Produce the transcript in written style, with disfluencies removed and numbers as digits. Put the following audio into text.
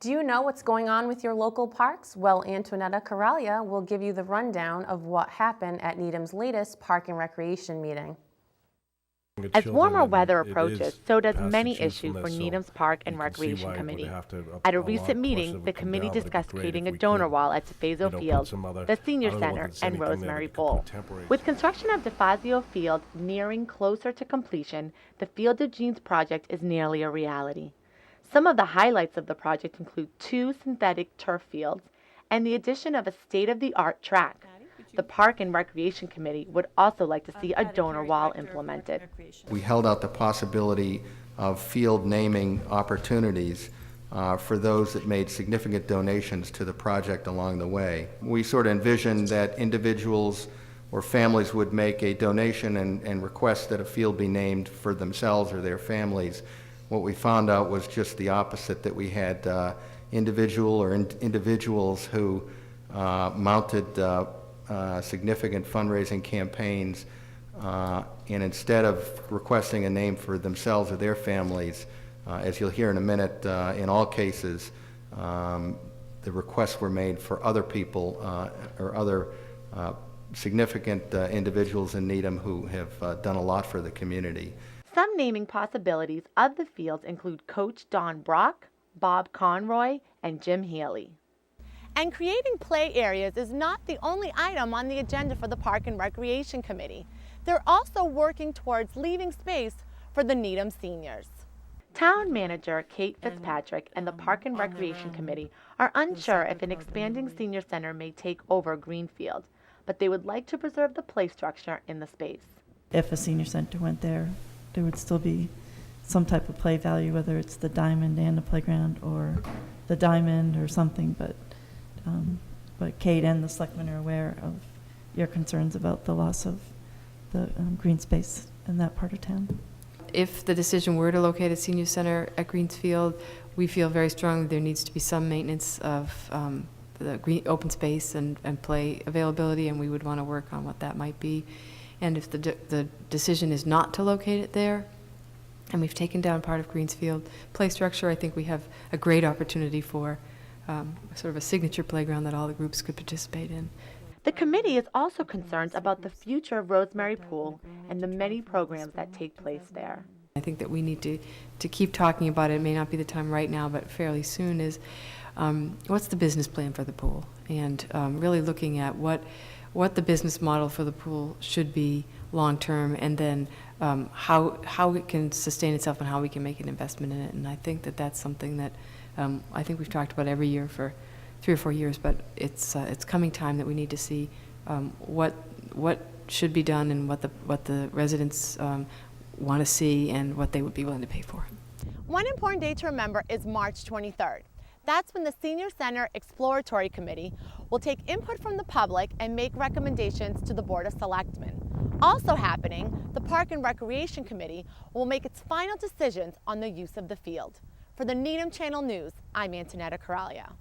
Do you know what's going on with your local parks? Well, Antonetta Corraglia will give you the rundown of what happened at Needham's latest Park and Recreation meeting. As warmer weather approaches, so does many issues for Needham's Park and Recreation Committee. At a recent meeting, the committee discussed creating a donor wall at DeFazio Field, the Senior Center, and Rosemary Bowl. With construction of DeFazio Field nearing closer to completion, the Field of Dreams project is nearly a reality. Some of the highlights of the project include 2 synthetic turf fields and the addition of a state-of-the-art track. The Park and Recreation Committee would also like to see a donor wall implemented. We held out the possibility of field naming opportunities for those that made significant donations to the project along the way. We sort of envisioned that individuals or families would make a donation and request that a field be named for themselves or their families. What we found out was just the opposite, that we had individuals who mounted significant fundraising campaigns, and instead of requesting a name for themselves or their families, as you'll hear in a minute, in all cases, the requests were made for other people or other significant individuals in Needham who have done a lot for the community. Some naming possibilities of the fields include Coach Don Brock, Bob Conroy, and Jim Healy. And creating play areas is not the only item on the agenda for the Park and Recreation Committee. They're also working towards leaving space for the Needham seniors. Town Manager Kate Fitzpatrick and the Park and Recreation Committee are unsure if an expanding senior center may take over Greenfield, but they would like to preserve the play structure in the space. If a senior center went there, there would still be some type of play value, whether it's the diamond and the playground or the diamond or something, but Kate and the selectmen are aware of your concerns about the loss of the green space in that part of town. If the decision were to locate a senior center at Greensfield, we feel very strongly there needs to be some maintenance of the green open space and play availability, and we would want to work on what that might be. And if the decision is not to locate it there, and we've taken down part of Greensfield play structure, I think we have a great opportunity for sort of a signature playground that all the groups could participate in. The committee is also concerned about the future of Rosemary Pool and the many programs that take place there. I think that we need to keep talking about it. It may not be the time right now, but fairly soon, is what's the business plan for the pool, and really looking at what the business model for the pool should be long term, and then how it can sustain itself and how we can make an investment in it. And I think that that's something that I think we've talked about every year for 3 or 4 years, but it's coming time that we need to see what should be done and what the residents want to see and what they would be willing to pay for. One important day to remember is March 23rd. That's when the Senior Center Exploratory Committee will take input from the public and make recommendations to the Board of Selectmen. Also happening, the Park and Recreation Committee will make its final decisions on the use of the field. For the Needham Channel News, I'm Antonetta Corraglia.